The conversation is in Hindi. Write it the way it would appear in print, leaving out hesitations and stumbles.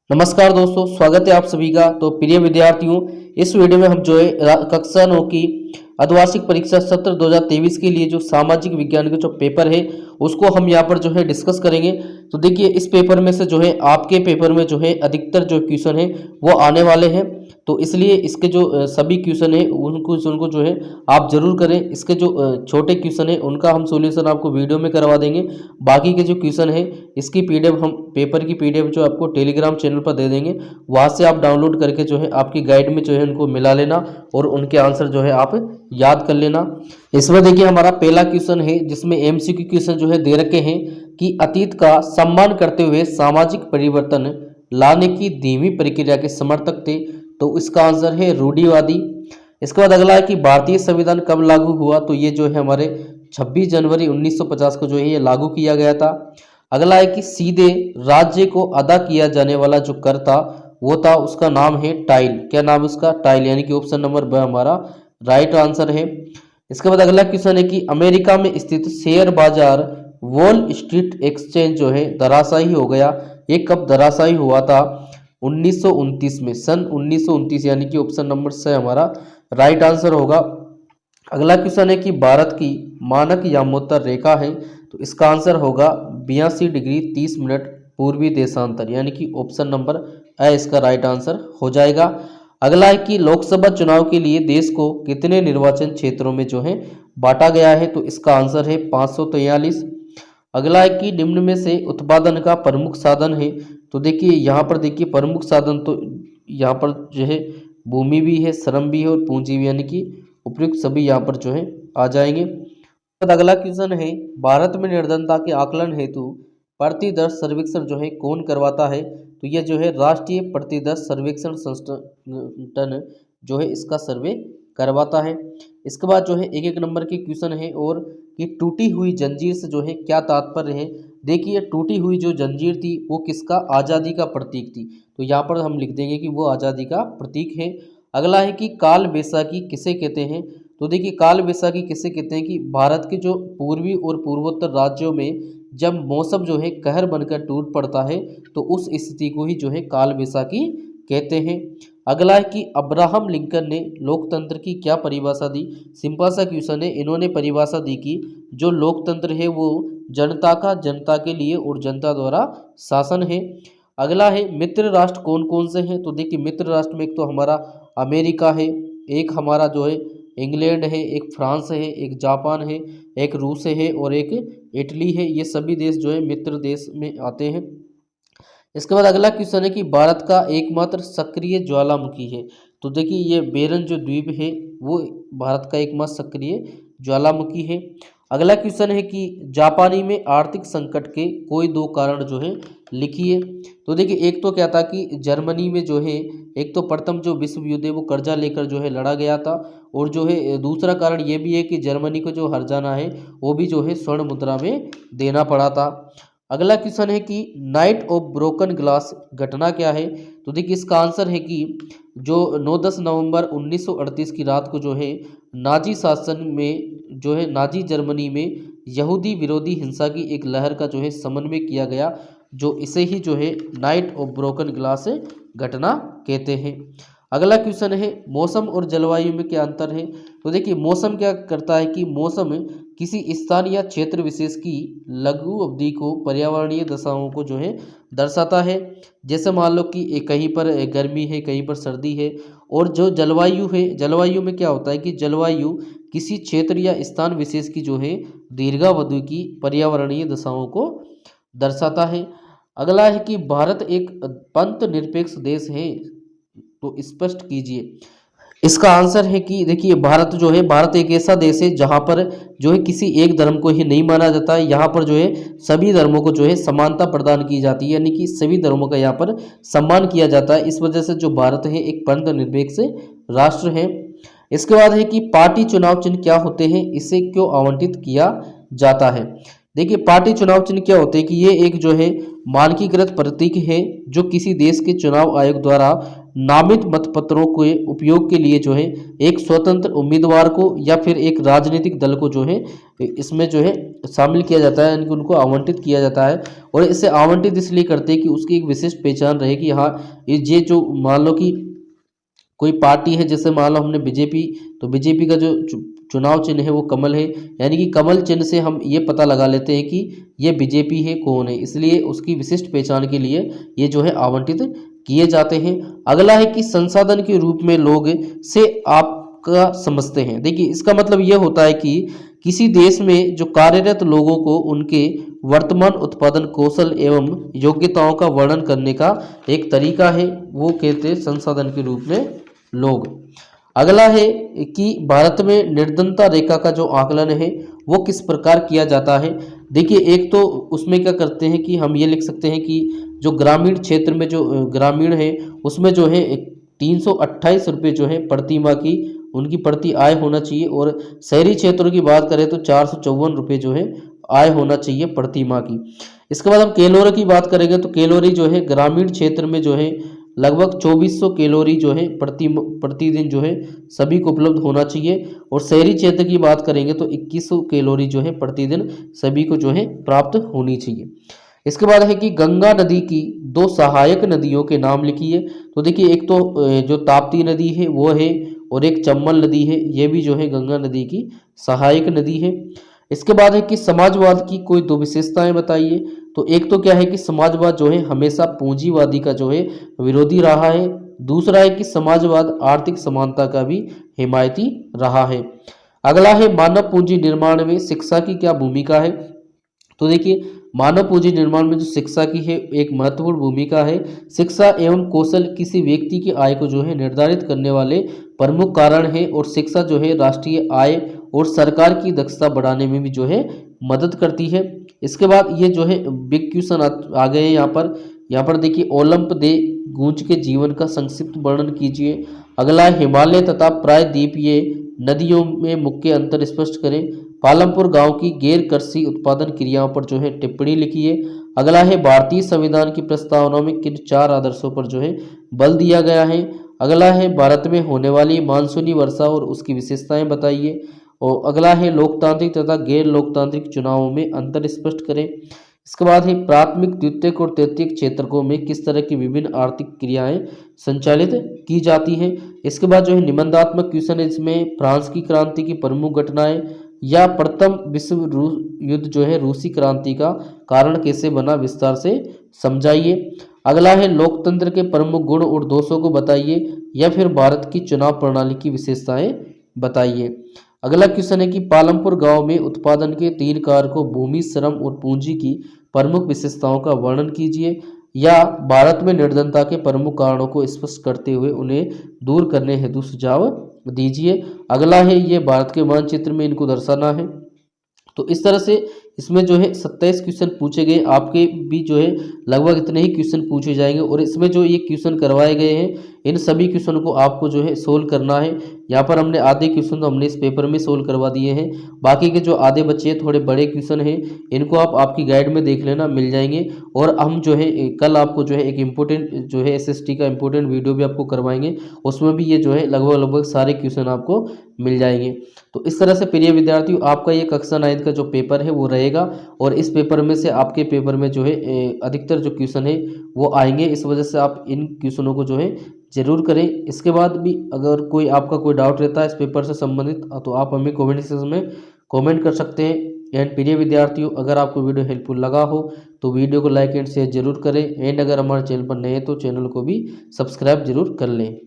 नमस्कार दोस्तों, स्वागत है आप सभी का। तो प्रिय विद्यार्थियों, इस वीडियो में हम जो है कक्षा 9 की अर्धवार्षिक परीक्षा सत्र 2023 के लिए जो सामाजिक विज्ञान का जो पेपर है उसको हम यहाँ पर जो है डिस्कस करेंगे। तो देखिए, इस पेपर में से जो है आपके पेपर में जो है अधिकतर जो क्वेश्चन है वो आने वाले हैं। तो इसलिए इसके जो सभी क्वेश्चन है उनको जो है आप जरूर करें। इसके जो छोटे क्वेश्चन है उनका हम सॉल्यूशन आपको वीडियो में करवा देंगे। बाकी के जो क्वेश्चन है इसकी पीडीएफ हम पेपर की पीडीएफ जो आपको टेलीग्राम चैनल पर दे देंगे, वहाँ से आप डाउनलोड करके जो है आपकी गाइड में जो है उनको मिला लेना और उनके आंसर जो है आप याद कर लेना। इसमें देखिए, हमारा पहला क्वेश्चन है जिसमें एमसीक्यू क्वेश्चन जो है दे रखे हैं कि अतीत का सम्मान करते हुए सामाजिक परिवर्तन लाने की धीमी प्रक्रिया के समर्थक थे। तो इसका आंसर है रूढ़िवादी। इसके बाद अगला है कि भारतीय संविधान कब लागू हुआ। तो ये जो है हमारे 26 जनवरी 1950 को जो है ये लागू किया गया था। अगला है कि सीधे राज्य को अदा किया जाने वाला जो कर था वो था, उसका नाम है टाइल। क्या नाम है उसका? टाइल, यानी कि ऑप्शन नंबर ब हमारा राइट आंसर है। इसके बाद अगला क्वेश्चन है कि अमेरिका में स्थित शेयर बाजार वॉल स्ट्रीट एक्सचेंज जो है धराशायी हो गया। ये कब धराशायी हुआ था? 1929 में, सन 1929, यानी कि ऑप्शन नंबर से हमारा राइट आंसर होगा। अगला क्वेश्चन है कि भारत की मानक यामोत्तर रेखा है। तो इसका आंसर होगा 82 डिग्री 30 मिनट पूर्वी देशांतर, यानी कि ऑप्शन नंबर ए इसका राइट आंसर हो जाएगा। अगला है कि लोकसभा चुनाव के लिए देश को कितने निर्वाचन क्षेत्रों में जो है बांटा गया है। तो इसका आंसर है 543। अगला है कि निम्न में से उत्पादन का प्रमुख साधन है। तो देखिए, यहाँ पर देखिए प्रमुख साधन तो यहाँ पर जो है भूमि भी है, श्रम भी है और पूंजी भी, यानी कि उपयुक्त सभी यहाँ पर जो है आ जाएंगे। अगला क्वेश्चन है, भारत में निर्धनता के आकलन हेतु प्रतिदर्श सर्वेक्षण जो है कौन करवाता है। तो यह जो है राष्ट्रीय प्रतिदर्श सर्वेक्षण संगठन जो है इसका सर्वे करवाता है। इसके बाद जो है एक एक नंबर के क्वेश्चन है और कि टूटी हुई जंजीर से जो है क्या तात्पर्य है। देखिए, टूटी हुई जो जंजीर थी वो किसका? आज़ादी का प्रतीक थी। तो यहाँ पर हम लिख देंगे कि वो आज़ादी का प्रतीक है। अगला है कि काल बैसाखी किसे कहते हैं। तो देखिए, काल बैसाखी किसे कहते हैं कि भारत के जो पूर्वी और पूर्वोत्तर राज्यों में जब मौसम जो है कहर बनकर टूट पड़ता है तो उस स्थिति को ही जो है काल बैसाखी कहते हैं। अगला है कि अब्राहम लिंकन ने लोकतंत्र की क्या परिभाषा दी। सिंपल सा क्वेश्चन है। इन्होंने परिभाषा दी कि जो लोकतंत्र है वो जनता का, जनता के लिए और जनता द्वारा शासन है। अगला है मित्र राष्ट्र कौन कौन से हैं। तो देखिए, मित्र राष्ट्र में एक तो हमारा अमेरिका है, एक हमारा जो है इंग्लैंड है, एक फ्रांस है, एक जापान है, एक रूस है और एक इटली है। ये सभी देश जो है मित्र देश में आते हैं। इसके बाद अगला क्वेश्चन है कि भारत का एकमात्र सक्रिय ज्वालामुखी है। तो देखिए, ये बेरन जो द्वीप है वो भारत का एकमात्र सक्रिय ज्वालामुखी है। अगला क्वेश्चन है कि जापानी में आर्थिक संकट के कोई दो कारण जो है लिखिए। तो देखिए, एक तो क्या था कि जर्मनी में जो है एक तो प्रथम जो विश्व युद्ध है वो कर्जा लेकर जो है लड़ा गया था, और जो है दूसरा कारण ये भी है कि जर्मनी को जो हर्जाना है वो भी जो है स्वर्ण मुद्रा में देना पड़ा था। अगला क्वेश्चन है कि नाइट ऑफ ब्रोकन ग्लास घटना क्या है। तो देखिए, इसका आंसर है कि जो 9-10 नवंबर 1938 की रात को जो है नाजी शासन में जो है नाजी जर्मनी में यहूदी विरोधी हिंसा की एक लहर का जो है समन्वय किया गया, जो इसे ही जो है नाइट ऑफ ब्रोकन ग्लास घटना कहते हैं। अगला क्वेश्चन है मौसम और जलवायु में क्या अंतर है। तो देखिए, मौसम क्या करता है कि मौसम किसी स्थान या क्षेत्र विशेष की लघु अवधि को पर्यावरणीय दशाओं को जो है दर्शाता है। जैसे मान लो कि कहीं पर गर्मी है, कहीं पर सर्दी है। और जो जलवायु है, जलवायु में क्या होता है कि जलवायु किसी क्षेत्र या स्थान विशेष की जो है दीर्घावधि की पर्यावरणीय दशाओं को दर्शाता है। अगला है कि भारत एक पंथ निरपेक्ष देश है। तो स्पष्ट कीजिए। इसका आंसर है कि देखिए, भारत जो है भारत एक ऐसा देश है जहाँ पर जो है किसी एक धर्म को ही नहीं माना जाता है। यहाँ पर जो है सभी धर्मों को जो है समानता प्रदान की जाती है, यानी कि सभी धर्मों का यहाँ पर सम्मान किया जाता है। इस वजह से जो भारत है एक पंथ निरपेक्ष राष्ट्र है। इसके बाद है कि पार्टी चुनाव चिन्ह क्या होते हैं, इसे क्यों आवंटित किया जाता है। देखिए, पार्टी चुनाव चिन्ह क्या होते हैं कि ये एक जो है मानकीकृत प्रतीक है जो किसी देश के चुनाव आयोग द्वारा नामित मतपत्रों के उपयोग के लिए जो है एक स्वतंत्र उम्मीदवार को या फिर एक राजनीतिक दल को जो है इसमें जो है शामिल किया जाता है, यानी कि उनको आवंटित किया जाता है। और इसे आवंटित इसलिए करते हैं कि उसकी एक विशिष्ट पहचान रहे कि हाँ ये जो मान लो कि कोई पार्टी है, जैसे मान लो हमने बीजेपी, तो बीजेपी का जो चुनाव चिन्ह है वो कमल है, यानी कि कमल चिन्ह से हम ये पता लगा लेते हैं कि ये बीजेपी है कौन है, इसलिए उसकी विशिष्ट पहचान के लिए ये जो है आवंटित किए जाते हैं। अगला है कि संसाधन के रूप में लोग से आपका समझते हैं। देखिए इसका मतलब ये होता है कि किसी देश में जो कार्यरत लोगों को उनके वर्तमान उत्पादन कौशल एवं योग्यताओं का वर्णन करने का एक तरीका है, वो कहते हैं संसाधन के रूप में लोग। अगला है कि भारत में निर्धनता रेखा का जो आकलन है वो किस प्रकार किया जाता है। देखिए एक तो उसमें क्या करते हैं कि हम ये लिख सकते हैं कि जो ग्रामीण क्षेत्र में जो ग्रामीण है उसमें जो है 328 रुपये जो है प्रति माह की उनकी प्रति आय होना चाहिए, और शहरी क्षेत्रों की बात करें तो 454 रुपये जो है आय होना चाहिए प्रति माह की। इसके बाद हम कैलोरी की बात करेंगे तो कैलोरी जो है ग्रामीण क्षेत्र में जो है लगभग 2400 कैलोरी जो है प्रतिदिन जो है सभी को उपलब्ध होना चाहिए, और शहरी क्षेत्र की बात करेंगे तो 2100 कैलोरी जो है प्रतिदिन सभी को जो है प्राप्त होनी चाहिए। इसके बाद है कि गंगा नदी की दो सहायक नदियों के नाम लिखिए। तो देखिए एक तो जो ताप्ती नदी है वो है, और एक चंबल नदी है, ये भी जो है गंगा नदी की सहायक नदी है। इसके बाद है कि समाजवाद की कोई दो विशेषताएं बताइए। तो एक तो क्या है कि समाजवाद जो है हमेशा पूंजीवादी का जो है विरोधी रहा है। दूसरा है कि समाजवाद आर्थिक समानता का भी हिमायती रहा है। अगला है मानव पूंजी निर्माण में शिक्षा की क्या भूमिका है। तो देखिए मानव पूंजी निर्माण में जो शिक्षा की है एक महत्वपूर्ण भूमिका है। शिक्षा एवं कौशल किसी व्यक्ति की आय को जो है निर्धारित करने वाले प्रमुख कारण है, और शिक्षा जो है राष्ट्रीय आय और सरकार की दक्षता बढ़ाने में भी जो है मदद करती है। इसके बाद ये जो है बिग क्वेश्चन आ गए हैं यहाँ पर देखिए ओलंप दे गूंज के जीवन का संक्षिप्त वर्णन कीजिए। अगला है हिमालय तथा प्रायद्वीपीय नदियों में मुख्य अंतर स्पष्ट करें। पालमपुर गांव की गैर कृषि उत्पादन क्रियाओं पर जो है टिप्पणी लिखिए। अगला है भारतीय संविधान की प्रस्तावना में किन 4 आदर्शों पर जो है बल दिया गया है। अगला है भारत में होने वाली मानसूनी वर्षा और उसकी विशेषताएं बताइए। और अगला है लोकतांत्रिक तथा गैर लोकतांत्रिक चुनावों में अंतर स्पष्ट करें। इसके बाद है प्राथमिक द्वितीयक और तृतीयक क्षेत्रकों में किस तरह की विभिन्न आर्थिक क्रियाएं संचालित की जाती हैं। इसके बाद जो है निबंधात्मक क्वेश्चन है, इसमें फ्रांस की क्रांति की प्रमुख घटनाएं या प्रथम विश्व युद्ध जो है रूसी क्रांति का कारण कैसे बना विस्तार से समझाइए। अगला है लोकतंत्र के प्रमुख गुण और दोषों को बताइए, या फिर भारत की चुनाव प्रणाली की विशेषताएं बताइए। अगला क्वेश्चन है कि पालमपुर गांव में उत्पादन के 3 कारकों भूमि, श्रम और पूंजी की प्रमुख विशेषताओं का वर्णन कीजिए, या भारत में निर्धनता के प्रमुख कारणों को स्पष्ट करते हुए उन्हें दूर करने हेतु सुझाव दीजिए। अगला है ये भारत के मानचित्र में इनको दर्शाना है। तो इस तरह से इसमें जो है 27 क्वेश्चन पूछे गए, आपके भी जो है लगभग इतने ही क्वेश्चन पूछे जाएंगे, और इसमें जो ये क्वेश्चन करवाए गए हैं इन सभी क्वेश्चन को आपको जो है सोल्व करना है। यहाँ पर हमने आधे क्वेश्चन तो हमने इस पेपर में सोल्व करवा दिए हैं, बाकी के जो आधे बच्चे थोड़े बड़े क्वेश्चन हैं इनको आप आपकी गाइड में देख लेना, मिल जाएंगे। और हम जो है कल आपको जो है एक इम्पोर्टेंट जो है SST का इम्पोर्टेंट वीडियो भी आपको करवाएंगे, उसमें भी ये जो है लगभग सारे क्वेश्चन आपको मिल जाएंगे। तो इस तरह से प्रिय विद्यार्थियों आपका ये कक्षा 9 का जो पेपर है वो रहेगा, और इस पेपर में से आपके पेपर में जो है अधिकतर जो क्वेश्चन है वो आएंगे। इस वजह से आप इन क्वेश्चनों को जो है जरूर करें। इसके बाद भी अगर कोई आपका कोई डाउट रहता है इस पेपर से संबंधित तो आप हमें कमेंट सेक्शन में कमेंट कर सकते हैं। एंड प्रिय विद्यार्थियों अगर आपको वीडियो हेल्पफुल लगा हो तो वीडियो को लाइक एंड शेयर जरूर करें, एंड अगर हमारे चैनल पर नए हैं तो चैनल को भी सब्सक्राइब जरूर कर लें।